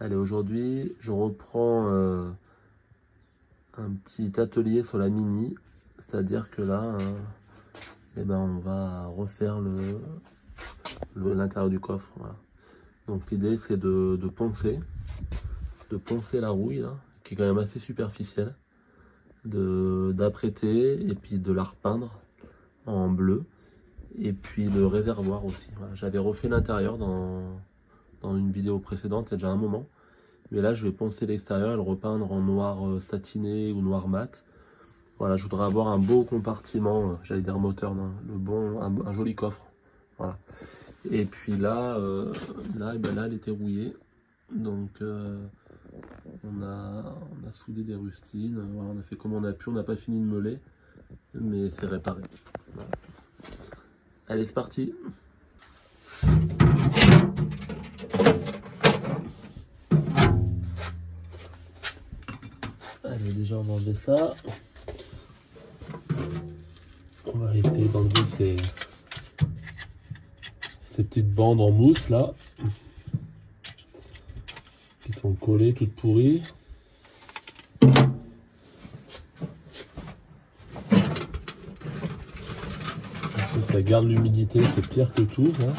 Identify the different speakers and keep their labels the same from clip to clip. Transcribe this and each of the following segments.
Speaker 1: Allez, aujourd'hui, je reprends un petit atelier sur la Mini. C'est-à-dire que là, on va refaire l'intérieur du coffre. Voilà. Donc l'idée, c'est de poncer la rouille, là, qui est quand même assez superficielle, d'apprêter et puis de la repeindre en bleu. Et puis le réservoir aussi. Voilà. J'avais refait l'intérieur dans une vidéo précédente, il y a déjà un moment. Mais là, je vais poncer l'extérieur et le repeindre en noir satiné ou noir mat. Voilà, je voudrais avoir un beau compartiment, j'allais dire moteur, non, un joli coffre. Voilà. Et puis là, là, elle était rouillée. Donc, on a soudé des rustines. Voilà, on a fait comme on a pu. On n'a pas fini de meuler, mais c'est réparé. Voilà. Allez, c'est parti. Allez, déjà, on va enlever ça. On va essayer d'enlever ces petites bandes en mousse là, qui sont collées, toutes pourries. Ça garde l'humidité, c'est pire que tout. Hein.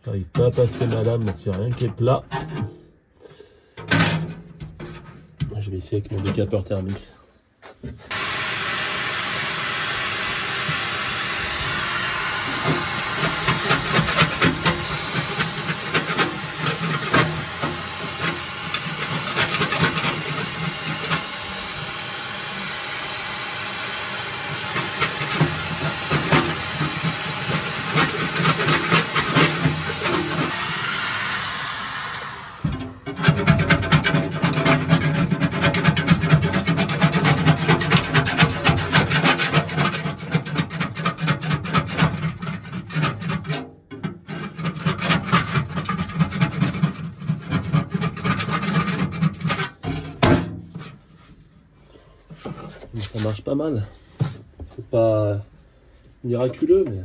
Speaker 1: J'arrive pas à passer ma lame parce qu'il n'y a rien qui est plat. Je vais essayer avec mon décapeur thermique. Ça marche pas mal. C'est pas miraculeux, mais...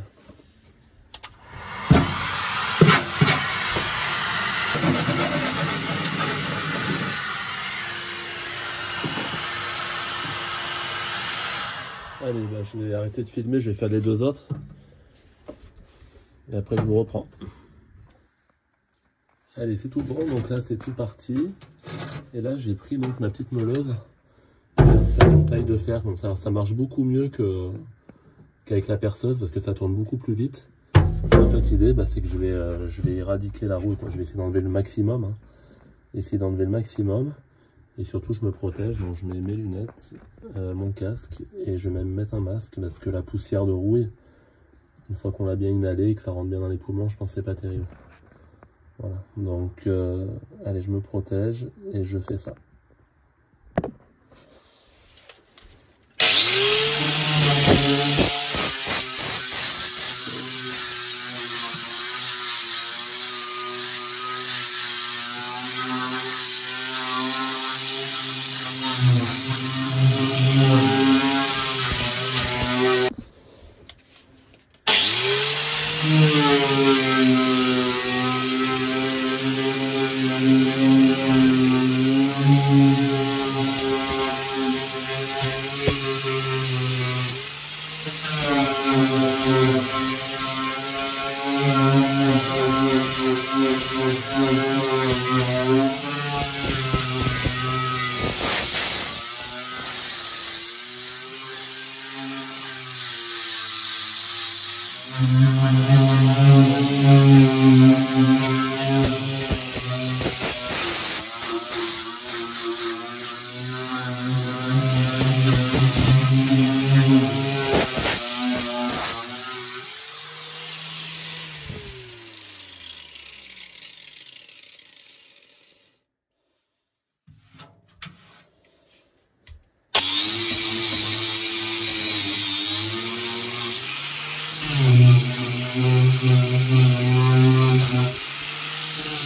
Speaker 1: Allez, je vais arrêter de filmer, je vais faire les deux autres. Et après, je vous reprends. Allez, c'est tout bon. Donc là, c'est tout parti. Et là, j'ai pris donc ma petite meuleuse. Je vais faire une taille de fer comme ça. Alors, ça marche beaucoup mieux qu'avec la perceuse parce que ça tourne beaucoup plus vite. En fait, l'idée, c'est que je vais éradiquer la rouille. Je vais essayer d'enlever le maximum. Hein. Essayer d'enlever le maximum. Et surtout, je me protège. Donc, je mets mes lunettes, mon casque. Et je vais même mettre un masque parce que la poussière de rouille, une fois qu'on l'a bien inhalé et que ça rentre bien dans les poumons, je pense que c'est pas terrible. Voilà. Donc, allez, je me protège et je fais ça.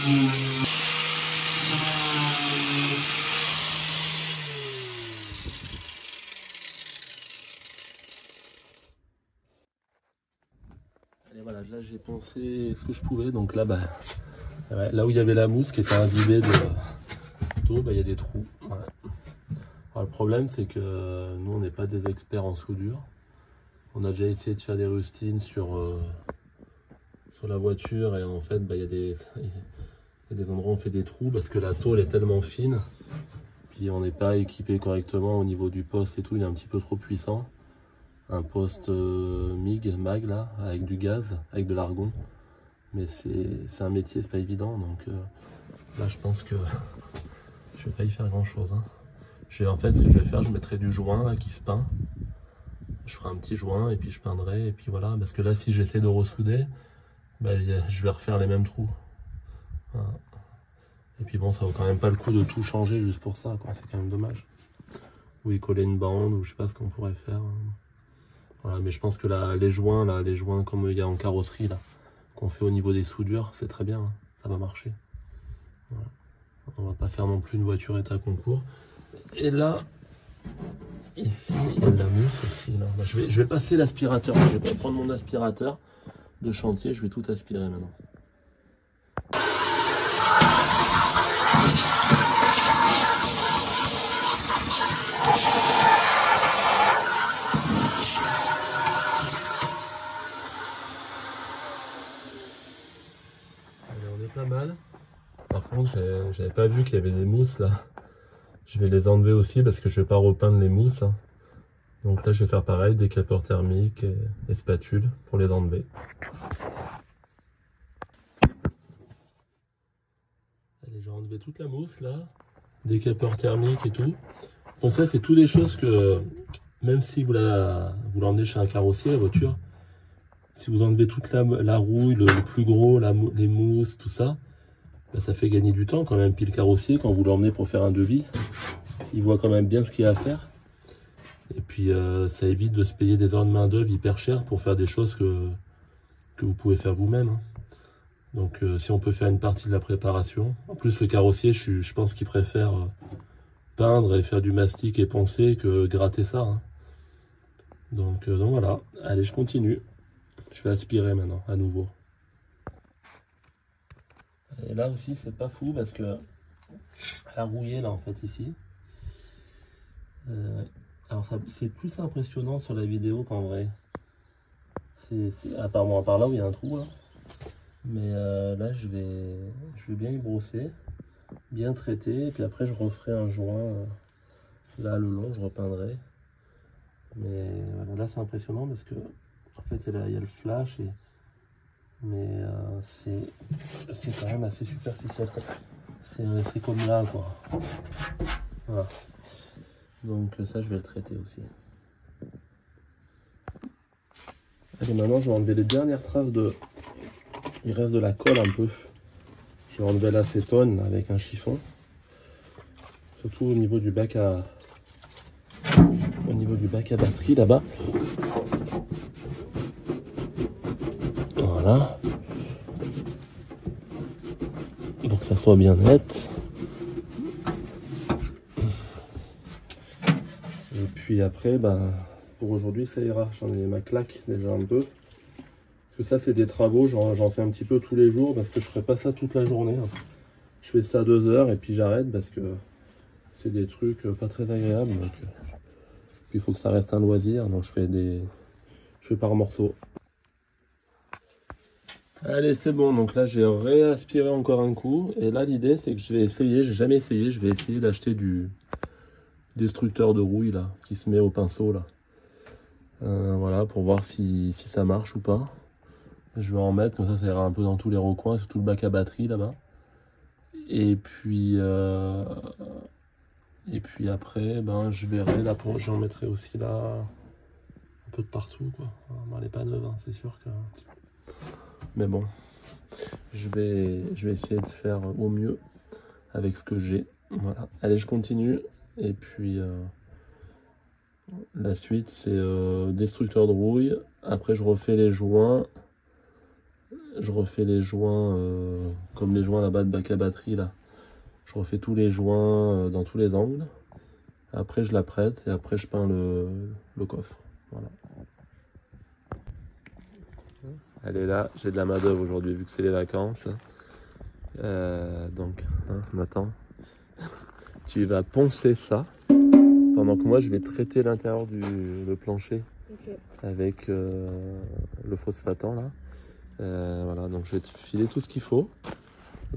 Speaker 1: Et voilà, là j'ai poncé ce que je pouvais, donc là, ouais, là où il y avait la mousse qui était imbibée d'eau, il y a des trous. Ouais. Alors, le problème c'est que nous on n'est pas des experts en soudure. On a déjà essayé de faire des rustines sur la voiture et en fait il y a des endroits où on fait des trous parce que la tôle est tellement fine. Puis on n'est pas équipé correctement au niveau du poste et tout, il est un petit peu trop puissant. Un poste MAG là, avec du gaz, avec de l'argon. Mais c'est un métier, c'est pas évident. Donc là je pense que je vais pas y faire grand chose. Hein. En fait ce que je vais faire, je mettrai du joint là, qui se peint. Je ferai un petit joint et puis je peindrai et puis voilà. Parce que là si j'essaie de ressouder, je vais refaire les mêmes trous. Voilà. Et puis bon, ça vaut quand même pas le coup de tout changer juste pour ça, quoi. C'est quand même dommage. Ou y coller une bande, ou je sais pas ce qu'on pourrait faire. Voilà, mais je pense que les joints comme il y a en carrosserie là, qu'on fait au niveau des soudures, c'est très bien, hein. Ça va marcher. Voilà. On va pas faire non plus une voiture état concours. Et là, ici, il y a de la mousse aussi. Là. Je vais passer l'aspirateur. Je vais prendre mon aspirateur de chantier, je vais tout aspirer maintenant. Allez, on est pas mal. Par contre, j'avais pas vu qu'il y avait des mousses là. Je vais les enlever aussi parce que je vais pas repeindre les mousses. Hein. Donc là, je vais faire pareil, décapeur thermique et spatule pour les enlever. Allez, j'ai enlevé toute la mousse là, décapeur thermique et tout. Donc ça, c'est tout des choses que, même si vous l'emmenez chez un carrossier, la voiture, si vous enlevez toute la rouille, le plus gros, les mousses, tout ça, ça fait gagner du temps quand même. Puis le carrossier, quand vous l'emmenez pour faire un devis, il voit quand même bien ce qu'il y a à faire. Et puis ça évite de se payer des heures de main d'œuvre hyper chères pour faire des choses que vous pouvez faire vous-même. Hein. Donc si on peut faire une partie de la préparation. En plus le carrossier, je pense qu'il préfère peindre et faire du mastic et poncer que gratter ça. Hein. Donc voilà, allez je continue. Je vais aspirer maintenant à nouveau. Et là aussi c'est pas fou parce que elle a rouillé là en fait ici. Alors c'est plus impressionnant sur la vidéo qu'en vrai. Apparemment par là où il y a un trou là. Mais là je vais bien y brosser, bien traiter, et puis après je referai un joint là le long, je repeindrai. Mais voilà, là c'est impressionnant parce que en fait il y a le flash mais c'est quand même assez superficiel. C'est comme là quoi. Voilà. Donc ça je vais le traiter aussi. Allez, maintenant je vais enlever les dernières traces il reste de la colle un peu. Je vais enlever l'acétone avec un chiffon. Surtout au niveau du bac à batterie là-bas. Voilà. Pour que ça soit bien net. Et puis après, pour aujourd'hui ça ira. J'en ai ma claque déjà un peu. Tout ça c'est des travaux, j'en fais un petit peu tous les jours parce que je ferai pas ça toute la journée. Je fais ça 2 heures et puis j'arrête parce que c'est des trucs pas très agréables. Donc il faut que ça reste un loisir, donc je fais par morceaux. Allez c'est bon, donc là j'ai réaspiré encore un coup et là l'idée c'est que je vais essayer, j'ai jamais essayé, je vais essayer d'acheter du destructeur de rouille là, qui se met au pinceau là. Voilà, pour voir si ça marche ou pas. Je vais en mettre, comme ça ira un peu dans tous les recoins, sur tout le bac à batterie là-bas. Et puis après, je verrai, là, j'en mettrai aussi là, un peu de partout, quoi. Elle n'est pas neuve, hein, c'est sûr que... Mais bon, je vais essayer de faire au mieux avec ce que j'ai. Voilà, allez, je continue. Et puis, la suite, c'est destructeur de rouille. Après, je refais les joints. je refais les joints, comme les joints là-bas de bac à batterie là. Je refais tous les joints dans tous les angles. Après je la prête et après je peins le coffre. Voilà. Elle est là, j'ai de la main d'œuvre aujourd'hui vu que c'est les vacances. Donc, hein, Nathan, tu vas poncer ça pendant que moi je vais traiter l'intérieur du plancher avec le phosphatant là. Voilà, donc je vais te filer tout ce qu'il faut.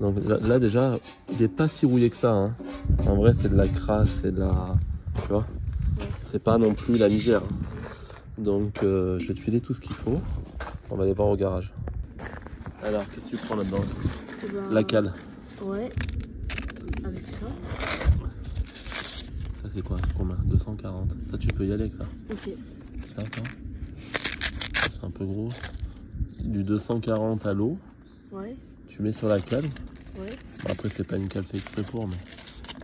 Speaker 1: Donc là, déjà, il n'est pas si rouillé que ça. Hein. En vrai, c'est de la crasse, c'est de la. Tu vois, c'est pas non plus la misère. Donc je vais te filer tout ce qu'il faut. On va aller voir au garage. Alors, qu'est-ce que tu prends là-dedans? La cale.
Speaker 2: Ouais. Avec ça.
Speaker 1: Ça c'est quoi? Combien? 240. Ça tu peux y aller avec ça.
Speaker 2: Ok.
Speaker 1: Ça. C'est un peu gros. Du 240 à l'eau.
Speaker 2: Ouais.
Speaker 1: Tu mets sur la cale.
Speaker 2: Ouais.
Speaker 1: Bon, après c'est pas une cale fait exprès pour, mais.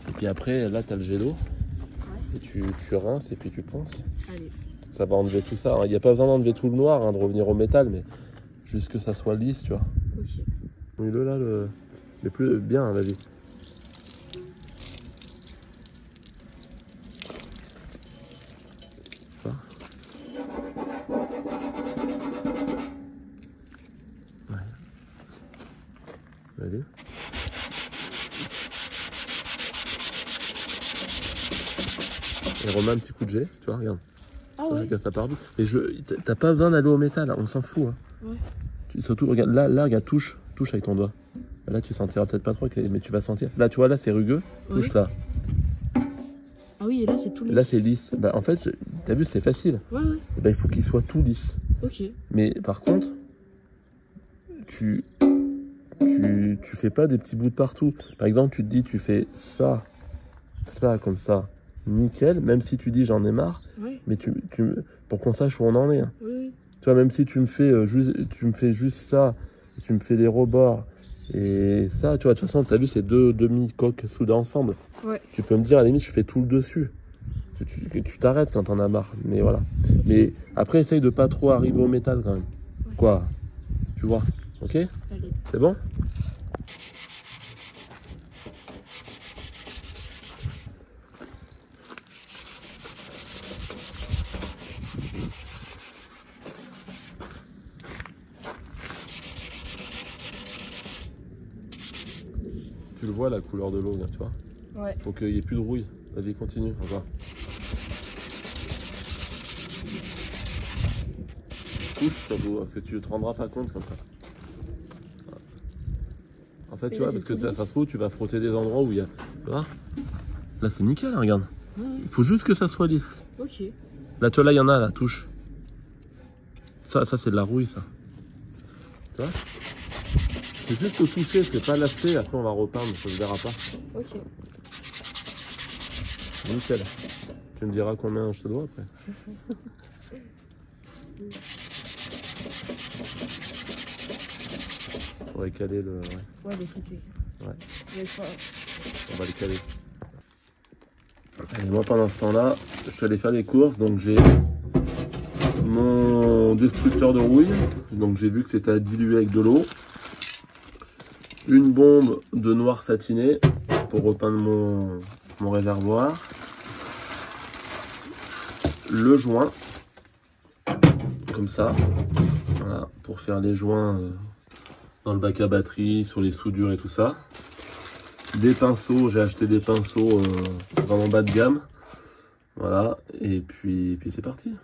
Speaker 1: Et puis après là t'as le jet d'eau.
Speaker 2: Ouais.
Speaker 1: Et tu rinces et puis tu ponces.
Speaker 2: Allez.
Speaker 1: Ça va enlever tout ça. Il n'y a pas besoin d'enlever tout le noir, hein, de revenir au métal, mais juste que ça soit lisse, tu vois.
Speaker 2: Ok.
Speaker 1: Mouille-le là, le plus bien, vas-y. Ouais. Vas-y. Et remets un petit coup de jet, tu vois, regarde.
Speaker 2: Ah ouais.
Speaker 1: Regarde, ça part vite. Et t'as pas besoin d'aller au métal, hein, on s'en fout. Hein.
Speaker 2: Ouais.
Speaker 1: Surtout, regarde, là, regarde, touche avec ton doigt. Là, tu sentiras peut-être pas trop, mais tu vas sentir. Là, tu vois, là, c'est rugueux. Touche là.
Speaker 2: Ah oui, et là, c'est tout lisse.
Speaker 1: Là, c'est lisse. Bah, en fait, t'as vu, c'est facile.
Speaker 2: Ouais.
Speaker 1: Et bah, il faut qu'il soit tout lisse.
Speaker 2: Ok.
Speaker 1: Mais par contre, tu fais pas des petits bouts de partout. Par exemple, tu te dis, tu fais ça comme ça, nickel. Même si tu dis, j'en ai marre.
Speaker 2: Ouais.
Speaker 1: Mais pour qu'on sache où on en est. Hein.
Speaker 2: Oui.
Speaker 1: Tu vois, même si tu me fais juste ça, tu me fais les rebords et ça, tu vois, de toute façon, tu as vu ces deux demi-coques soudées ensemble.
Speaker 2: Ouais.
Speaker 1: Tu peux me dire, à la limite, je fais tout le dessus. Tu t'arrêtes quand t'en as marre, mais voilà. Mais après, essaye de pas trop arriver au métal quand même.
Speaker 2: Ouais.
Speaker 1: Quoi? Tu vois? Ok?
Speaker 2: Allez.
Speaker 1: C'est bon? Tu le vois la couleur de l'eau, là, tu vois?
Speaker 2: Ouais.
Speaker 1: Faut qu'il n'y ait plus de rouille. Vas-y, continue, encore. Touche surtout, parce que tu ne te rendras pas compte comme ça. En fait, tu vois, parce que ça se trouve, tu vas frotter des endroits où il y a. Tu vois? Là, c'est nickel, hein, regarde.
Speaker 2: Ouais.
Speaker 1: Il faut juste que ça soit lisse.
Speaker 2: Ok.
Speaker 1: Là, tu vois, là, il y en a, là, touche. Ça c'est de la rouille, ça. Tu vois? C'est juste au toucher, c'est pas l'acheter, après on va repeindre, ça se verra pas.
Speaker 2: Ok.
Speaker 1: Nickel. Tu me diras combien je te dois après. Faudrait caler le.
Speaker 2: Ouais, les trucs.
Speaker 1: Ouais.
Speaker 2: Mais pas...
Speaker 1: On va les caler. Et moi pendant ce temps-là, je suis allé faire des courses, donc j'ai mon destructeur de rouille. Donc j'ai vu que c'était à diluer avec de l'eau. Une bombe de noir satiné pour repeindre mon réservoir. Le joint, comme ça, voilà, pour faire les joints dans le bac à batterie, sur les soudures et tout ça. Des pinceaux, j'ai acheté des pinceaux vraiment bas de gamme. Voilà, et puis c'est parti.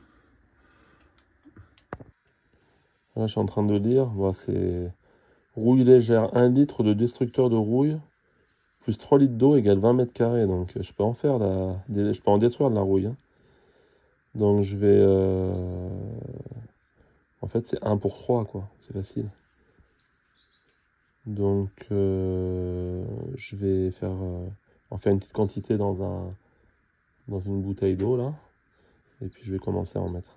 Speaker 1: Là, je suis en train de lire, voilà, c'est rouille légère, 1 litre de destructeur de rouille, plus 3 litres d'eau égale 20 mètres carrés. Donc je peux en faire, je peux en détruire de la rouille. Hein. Donc je vais... En fait, c'est 1 pour 3, quoi. C'est facile. Donc je vais en faire une petite quantité dans une bouteille d'eau, là. Et puis je vais commencer à en mettre.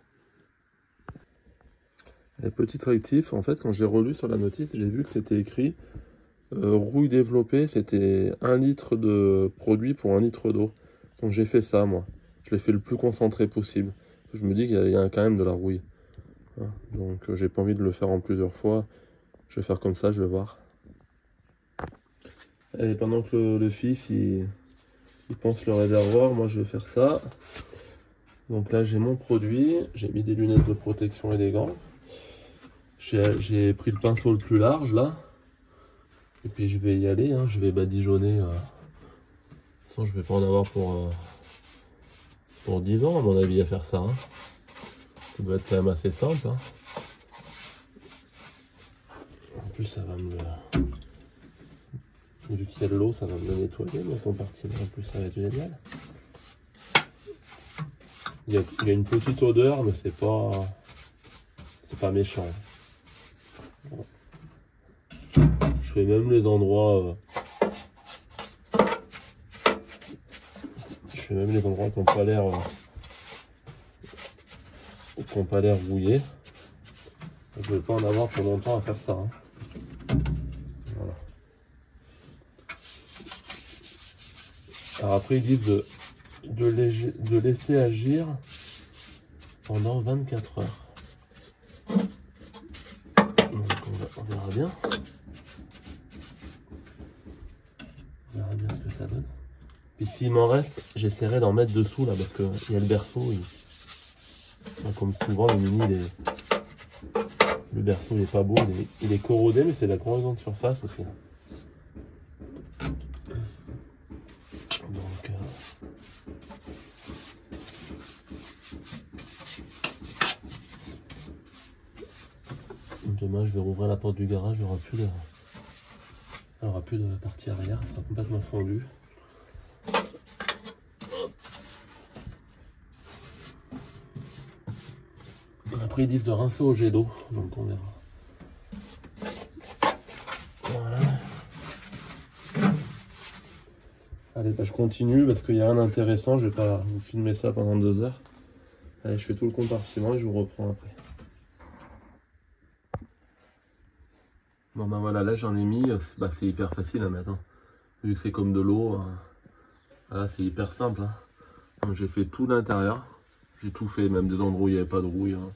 Speaker 1: Et petit réactif, en fait, quand j'ai relu sur la notice, j'ai vu que c'était écrit rouille développée, c'était 1 litre de produit pour 1 litre d'eau. Donc j'ai fait ça, moi. Je l'ai fait le plus concentré possible. Je me dis qu'il y a quand même de la rouille. Hein. Donc j'ai pas envie de le faire en plusieurs fois. Je vais faire comme ça, je vais voir. Et pendant que le fils il pense le réservoir, moi je vais faire ça. Donc là j'ai mon produit, j'ai mis des lunettes de protection et des gants. J'ai pris le pinceau le plus large là. Et puis je vais y aller, hein. Je vais badigeonner. De toute façon je vais pas en avoir pour 10 ans à mon avis à faire ça. Hein. Ça doit être quand même assez simple. Hein. En plus ça va me... Vu qu'il y a de l'eau, ça va me le nettoyer mon compartiment. En plus ça va être génial. Il y a une petite odeur, mais c'est pas méchant. Je fais même les endroits qui n'ont pas l'air rouillés. Je ne vais pas en avoir pour longtemps à faire ça. Hein. Voilà. Alors après ils disent de laisser agir pendant 24 heures. Donc on verra bien. On verra bien ce que ça donne. Puis s'il m'en reste, j'essaierai d'en mettre dessous là parce qu'il y a le berceau. Comme souvent le mini, le berceau il est pas beau, il est corrodé, mais c'est de la corrosion de surface aussi. Donc demain je vais rouvrir la porte du garage, il n'y aura plus de partie arrière, ça sera complètement fondu. Après ils disent de rincer au jet d'eau, donc on verra. Voilà. Allez, bah, je continue parce qu'il y a rien d'intéressant, je vais pas vous filmer ça pendant 2 heures. Allez, je fais tout le compartiment et je vous reprends après. Bon ben voilà, là j'en ai mis, c'est hyper facile à mettre. Hein. Vu que c'est comme de l'eau, voilà, c'est hyper simple. Hein. J'ai fait tout l'intérieur, j'ai tout fait, même des endroits où il n'y avait pas de rouille. Hein.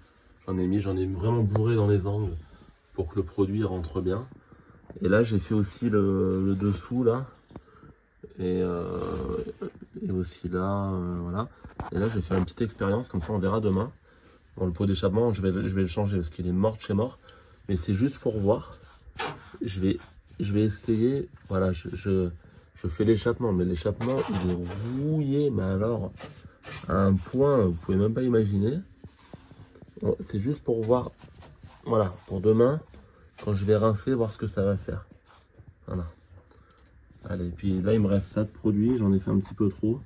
Speaker 1: J'en ai vraiment bourré dans les angles pour que le produit rentre bien. Et là j'ai fait aussi le dessous là. Et aussi là, voilà. Et là j'ai fait une petite expérience, comme ça on verra demain. Bon, le pot d'échappement, je vais le changer parce qu'il est mort de chez mort. Mais c'est juste pour voir. Je vais essayer, voilà, je fais l'échappement, mais l'échappement il est rouillé, mais alors à un point, vous pouvez même pas imaginer. C'est juste pour voir, voilà, pour demain, quand je vais rincer, voir ce que ça va faire. Voilà. Allez, puis là il me reste ça de produit, j'en ai fait un petit peu trop.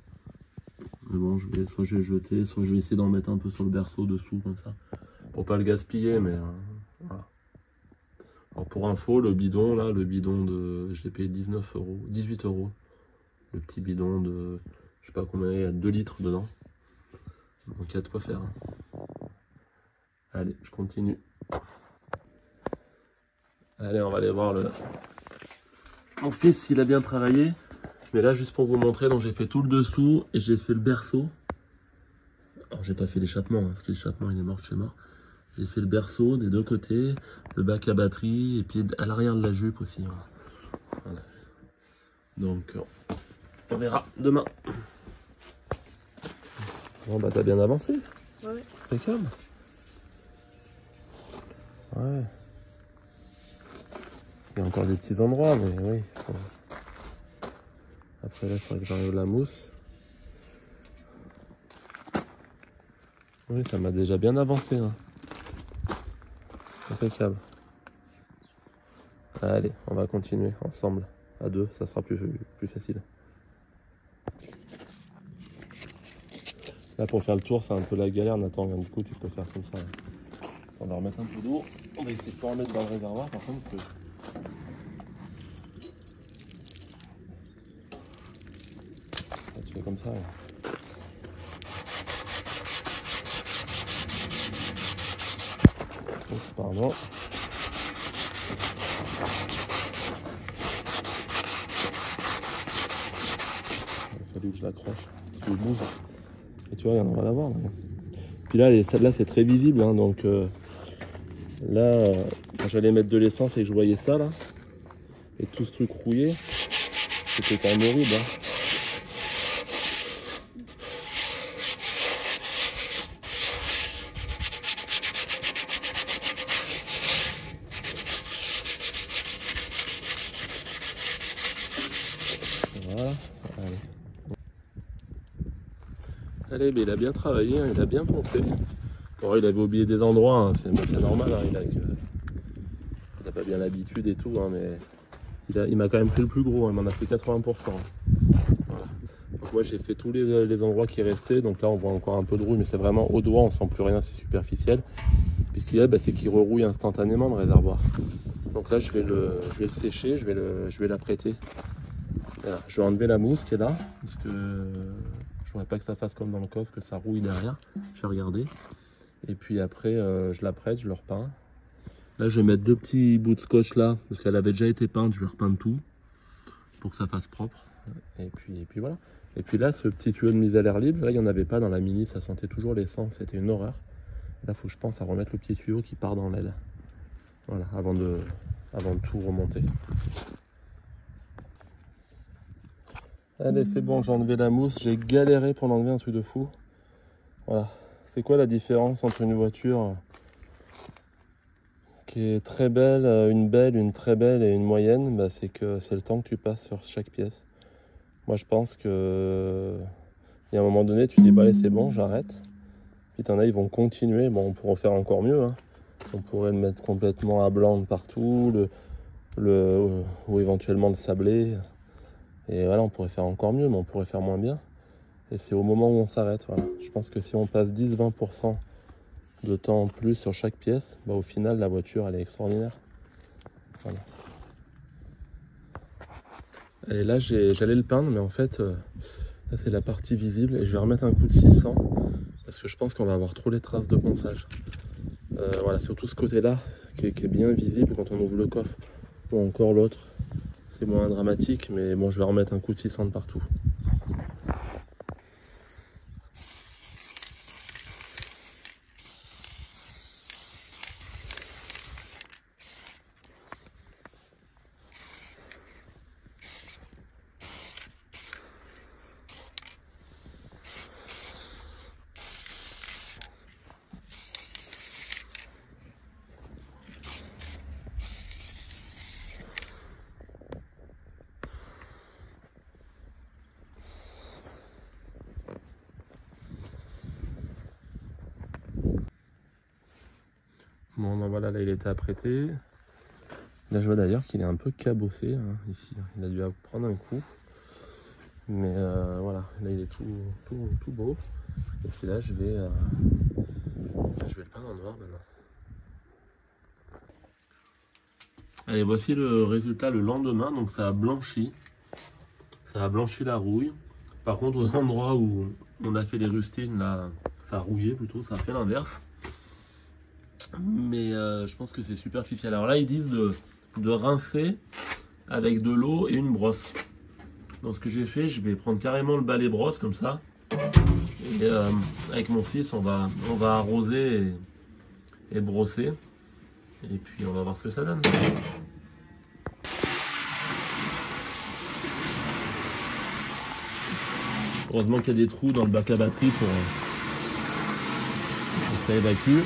Speaker 1: Mais bon, soit je vais jeter, soit je vais essayer d'en mettre un peu sur le berceau dessous, comme ça. Pour pas le gaspiller, mais voilà. Alors pour info, le bidon là, je l'ai payé 18 euros. Le petit bidon de, je sais pas combien, il y a 2 litres dedans. Donc il y a de quoi faire. Hein. Allez, je continue. Allez, on va aller voir mon fils, il a bien travaillé. Mais là, juste pour vous montrer, donc j'ai fait tout le dessous et j'ai fait le berceau. Alors j'ai pas fait l'échappement, hein, parce que l'échappement il est mort chez mort. J'ai fait le berceau des 2 côtés, le bac à batterie et puis à l'arrière de la jupe aussi. Voilà. Donc on verra demain. Bon bah t'as bien avancé.
Speaker 2: Ouais.
Speaker 1: Impeccable. Ouais. Il y a encore des petits endroits, mais oui. Après là, il faudrait que j'enlève la mousse. Oui, ça m'a déjà bien avancé. Hein. Impeccable. Allez, on va continuer ensemble. À 2, ça sera plus facile. Là, pour faire le tour, c'est un peu la galère, Nathan. Du coup, tu peux faire comme ça. On va remettre un peu d'eau. On va essayer de pas en mettre dans le réservoir, par contre, parce que... Là, tu fais comme ça. Ouais. Pardon. Il a fallu que je l'accroche. Parce qu'il bouge. Et tu vois, on va l'avoir. Puis là, c'est très visible. Hein, donc là, quand j'allais mettre de l'essence et que je voyais ça là, et tout ce truc rouillé, c'était quand même horrible. Hein. Voilà, allez. Allez, mais il a bien travaillé, hein, il a bien pensé. Bon, il avait oublié des endroits, hein, c'est normal, hein, il a pas bien l'habitude et tout, hein, mais il m'a quand même fait le plus gros, hein, il m'en a fait 80%. Hein. Voilà. Donc moi j'ai fait tous les endroits qui restaient, donc là on voit encore un peu de rouille, mais c'est vraiment au doigt, on sent plus rien, c'est superficiel. Puis ce qu'il y a, c'est qu'il rerouille instantanément le réservoir. Donc là je vais le sécher, je vais l'apprêter. Voilà. Je vais enlever la mousse qui est là, parce que je voudrais pas que ça fasse comme dans le coffre, que ça rouille derrière. Je vais regarder. Et puis après, je l'apprête, je le repeins. Là, je vais mettre 2 petits bouts de scotch là, parce qu'elle avait déjà été peinte. Je vais repeindre tout pour que ça fasse propre. Et puis voilà. Et puis là, ce petit tuyau de mise à l'air libre, là, il n'y en avait pas dans la Mini. Ça sentait toujours l'essence. C'était une horreur. Là, il faut que je pense à remettre le petit tuyau qui part dans l'aile. Voilà, avant de tout remonter. Allez, c'est bon, j'ai enlevé la mousse. J'ai galéré pour l'enlever, un truc de fou. Voilà. C'est quoi la différence entre une voiture qui est très belle, une très belle et une moyenne? C'est que c'est le temps que tu passes sur chaque pièce. Moi, je pense que il y a un moment donné, tu dis bah allez, c'est bon, j'arrête. Puis t'en as, ils vont continuer. Bon, on pourrait faire encore mieux. Hein. On pourrait le mettre complètement à blanc de partout, ou éventuellement le sablé. Et voilà, on pourrait faire encore mieux, mais on pourrait faire moins bien. Et c'est au moment où on s'arrête. Voilà. Je pense que si on passe 10-20% de temps en plus sur chaque pièce, au final, la voiture, elle est extraordinaire. Voilà. Et là, j'allais le peindre, mais en fait, là, c'est la partie visible. Et je vais remettre un coup de 600, parce que je pense qu'on va avoir trop les traces de ponçage. Voilà, surtout ce côté-là, qui est bien visible quand on ouvre le coffre. Ou encore l'autre. C'est moins dramatique, mais bon, je vais remettre un coup de 600 de partout. Bon, ben voilà, là il était apprêté. Là je vois d'ailleurs qu'il est un peu cabossé hein, ici. Il a dû prendre un coup. Mais voilà, là il est tout beau. Et puis là je vais le peindre en noir maintenant. Allez, voici le résultat le lendemain. Donc ça a blanchi. Ça a blanchi la rouille. Par contre, aux endroits où on a fait les rustines, là, ça a rouillé plutôt, ça a fait l'inverse. Mais je pense que c'est superficiel. Alors là, ils disent de rincer avec de l'eau et une brosse. Donc ce que j'ai fait, je vais prendre carrément le balai brosse comme ça. Et avec mon fils, on va arroser et brosser. Et puis on va voir ce que ça donne. Heureusement qu'il y a des trous dans le bac à batterie pour que ça évacue.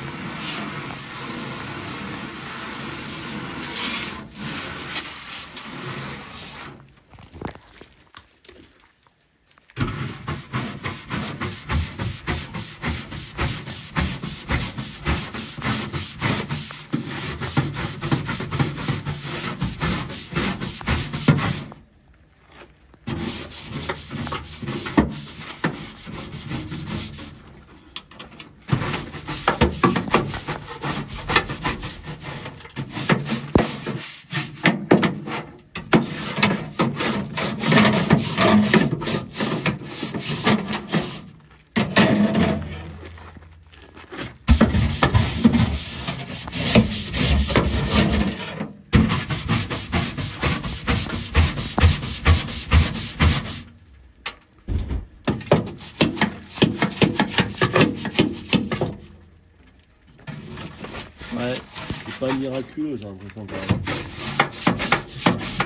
Speaker 1: c'est pas miraculeux, j'ai l'impression quand même.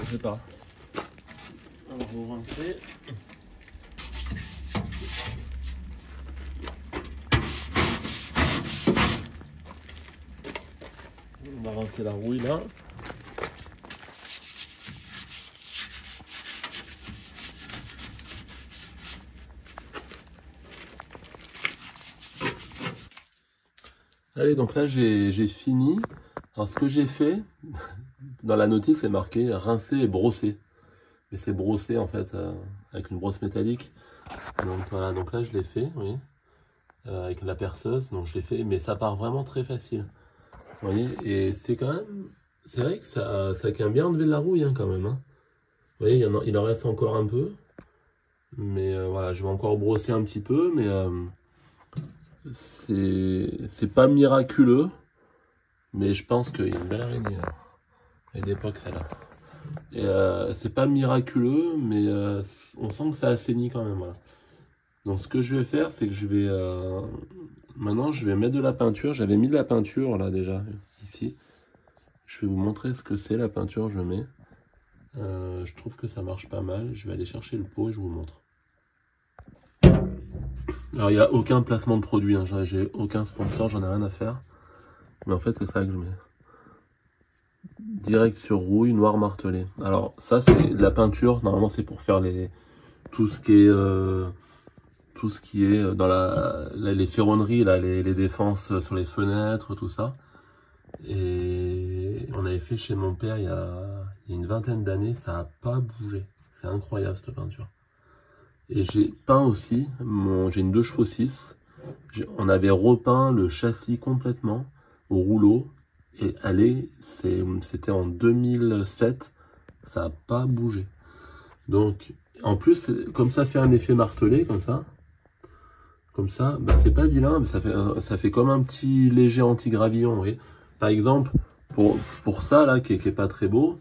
Speaker 1: Je sais pas. Alors, vous rentrez. On va rincer la rouille là. Allez, donc là j'ai fini. Alors ce que j'ai fait, dans la notice c'est marqué rincer et brosser. Mais c'est brosser en fait avec une brosse métallique. Donc voilà, donc là je l'ai fait, oui. Avec la perceuse, donc je l'ai fait, mais ça part vraiment très facile. Vous voyez, et c'est quand même, c'est vrai que ça a bien enlevé de la rouille hein, quand même. Hein. Vous voyez, il en reste encore un peu. Mais voilà, je vais encore brosser un petit peu, mais c'est pas miraculeux. Mais je pense qu'il y a une belle araignée là. Elle est d'époque celle-là. Et c'est pas miraculeux, mais on sent que ça assainit quand même. Voilà. Donc ce que je vais faire, c'est que je vais maintenant je vais mettre de la peinture. J'avais mis de la peinture là déjà ici. Je vais vous montrer ce que c'est la peinture que je mets. Je trouve que ça marche pas mal. Je vais aller chercher le pot et je vous montre. Alors il n'y a aucun placement de produit, hein. J'ai aucun sponsor, j'en ai rien à faire. Mais en fait c'est ça que je mets. Direct sur rouille, noir martelé. Alors ça c'est de la peinture, normalement c'est pour faire tout ce qui est dans les ferronneries, là, les défenses sur les fenêtres, tout ça. Et on avait fait chez mon père il y a une vingtaine d'années, ça n'a pas bougé. C'est incroyable cette peinture. Et j'ai peint aussi, j'ai une 2 chevaux 6. On avait repeint le châssis complètement au rouleau. Et c'était en 2007, ça n'a pas bougé. Donc, en plus, comme ça fait un effet martelé, comme ça, bah, c'est pas vilain, mais ça fait comme un petit léger anti-gravillon. Vous voyez. Par exemple, pour ça, là, qui est pas très beau,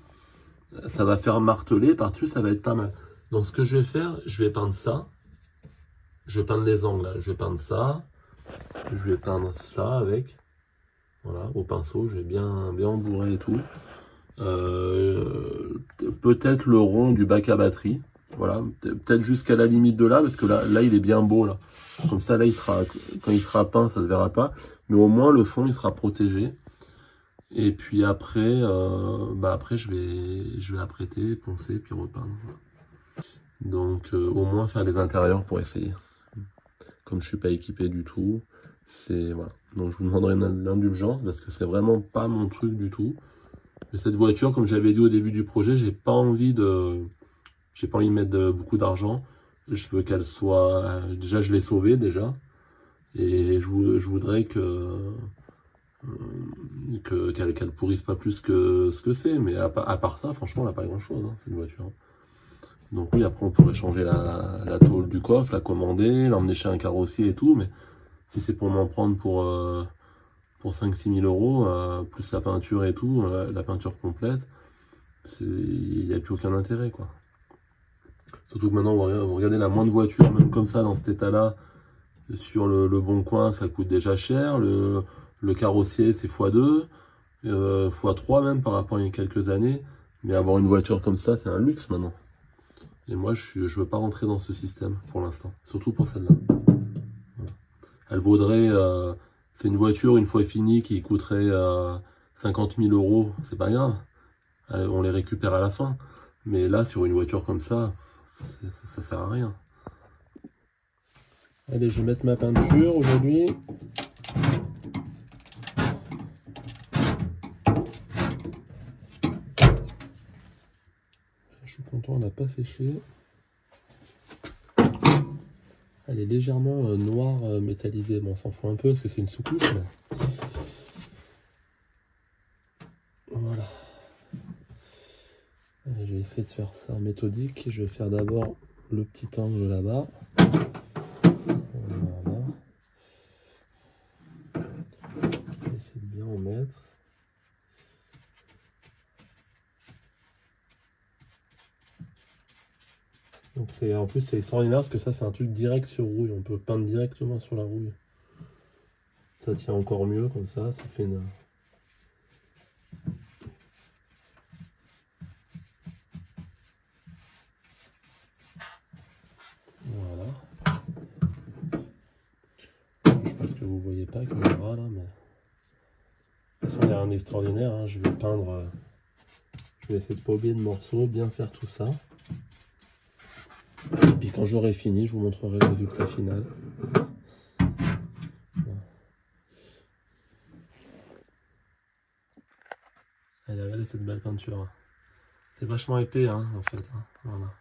Speaker 1: ça va faire marteler, par-dessus, ça va être pas mal. Donc, ce que je vais faire, je vais peindre ça. Je vais peindre les angles, là. Je vais peindre ça. Je vais peindre ça avec. Voilà, au pinceau, je vais bien embourrer et tout. Peut-être le rond du bac à batterie. Voilà, peut-être jusqu'à la limite de là, parce que là, il est bien beau, là. Comme ça, là, quand il sera peint, ça se verra pas. Mais au moins, le fond, il sera protégé. Et puis après, après je vais apprêter, poncer, puis repeindre. Voilà. Donc, au moins faire les intérieurs pour essayer. Comme je suis pas équipé du tout, voilà. Donc, je vous demanderai l'indulgence parce que c'est vraiment pas mon truc du tout. Mais cette voiture, comme j'avais dit au début du projet, j'ai pas envie de mettre beaucoup d'argent. Je veux qu'elle soit, déjà je l'ai sauvée déjà, et je voudrais qu'elle pourrisse pas plus que ce que c'est. Mais à part ça, franchement, elle n'a pas grand chose, hein, cette voiture. Donc oui, après on pourrait changer la tôle du coffre, la commander, l'emmener chez un carrossier et tout, mais si c'est pour m'en prendre pour 5-6 000 €, plus la peinture et tout, la peinture complète, il n'y a plus aucun intérêt, quoi. Surtout que maintenant, vous regardez la moindre voiture, même comme ça, dans cet état-là, sur le Bon Coin, ça coûte déjà cher. Le carrossier, c'est x2, x3 même par rapport à il y a quelques années. Mais avoir une voiture comme ça, c'est un luxe maintenant. Et moi, je veux pas rentrer dans ce système pour l'instant, surtout pour celle-là. Voilà. Elle vaudrait, c'est une voiture une fois finie qui coûterait 50 000 €, c'est pas grave. On les récupère à la fin. Mais là, sur une voiture comme ça sert à rien. Allez, je vais mettre ma peinture aujourd'hui. Je suis content, on n'a pas séché. Elle est légèrement noire métallisée. Bon, on s'en fout un peu parce que c'est une sous-couche. Mais... voilà. Allez, je vais essayer de faire ça méthodique. Je vais faire d'abord le petit angle là-bas. Voilà. Je vais essayer de bien en mettre. Donc en plus c'est extraordinaire parce que ça c'est un truc direct sur rouille. On peut peindre directement sur la rouille. Ça tient encore mieux comme ça fait vous voyez pas caméra là, mais de toute façon il n'y a rien d'extraordinaire, hein. Je vais peindre, je vais essayer de pas oublier de morceaux, bien faire tout ça. Et puis quand j'aurai fini, je vous montrerai le résultat final. Allez, regardez cette belle peinture. C'est vachement épais, hein, en fait. Hein. Voilà.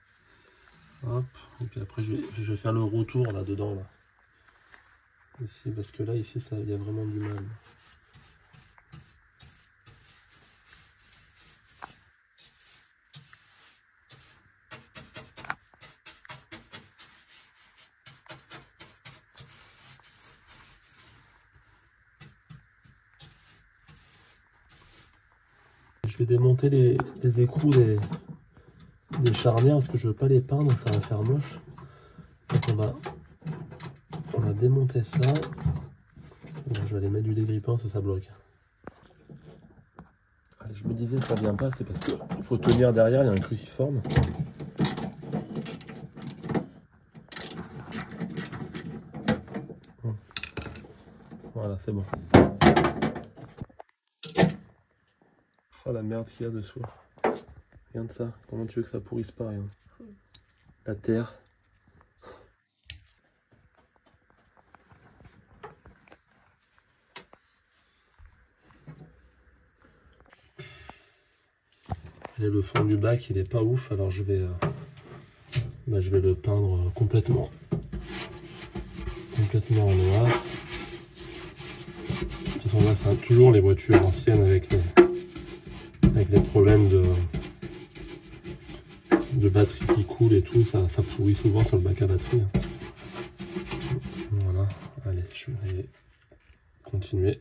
Speaker 1: Hop. Et puis après, je vais faire le retour là-dedans. Là. Ici, parce que là, ici, il y a vraiment du mal. Je vais démonter les écrous des charnières parce que je veux pas les peindre, ça va faire moche. Donc on va démonter ça. Bon, je vais aller mettre du dégrippant parce que ça bloque. Allez, je me disais ça vient pas, c'est parce qu'il faut tenir derrière, il y a un cruciforme. Voilà, c'est bon. Oh la merde qu'il y a dessous. Regarde ça, comment tu veux que ça pourrisse pas, rien. La terre. Et le fond du bac il est pas ouf, alors je vais le peindre complètement en noir. De toute façon là c'est toujours les voitures anciennes avec les problèmes de batterie qui coule et tout, ça pourrit souvent sur le bac à batterie. Voilà, allez, je vais continuer.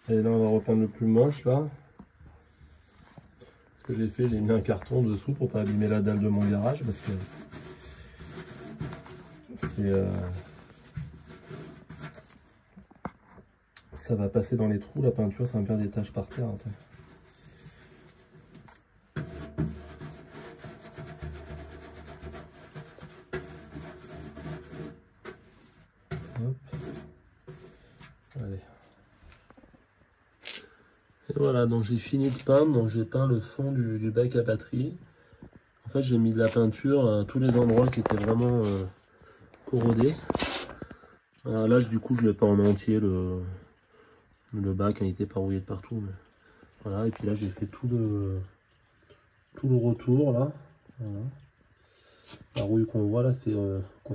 Speaker 1: Et là on va repeindre le plus moche là. Ce que j'ai fait, j'ai mis un carton dessous pour pas abîmer la dalle de mon garage parce que ça va passer dans les trous la peinture, ça va me faire des taches par terre après. Hop. Allez. Et voilà, donc j'ai fini de peindre, donc j'ai peint le fond du bac à batterie. En fait j'ai mis de la peinture à tous les endroits qui étaient vraiment corrodés. Là du coup je l'ai peint en entier le bac, il était pas rouillé de partout. Mais... Voilà, et puis là j'ai fait tout le retour là. Voilà. La rouille qu'on voit là, c'est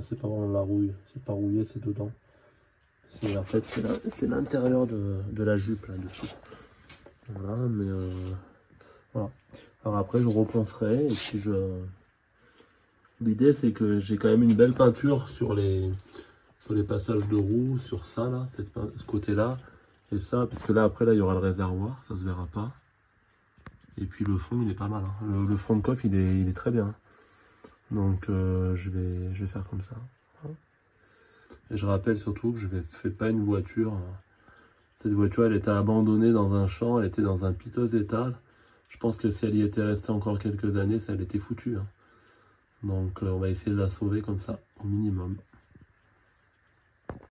Speaker 1: c'est pas vraiment la rouille, c'est pas rouillé, c'est dedans. C'est en fait c'est l'intérieur de la jupe là dessous. Voilà, mais voilà. Alors après je repenserai et puis l'idée c'est que j'ai quand même une belle peinture sur les passages de roue, sur ça là, ce côté là et ça, parce que là après là il y aura le réservoir, ça se verra pas. Et puis le fond il est pas mal, hein. Le fond de coffre il est très bien. Donc je vais faire comme ça. Et je rappelle surtout que je ne fais pas une voiture. Cette voiture elle était abandonnée dans un champ, elle était dans un piteux état. Je pense que si elle y était restée encore quelques années, ça elle était foutu. Hein. Donc on va essayer de la sauver comme ça, au minimum.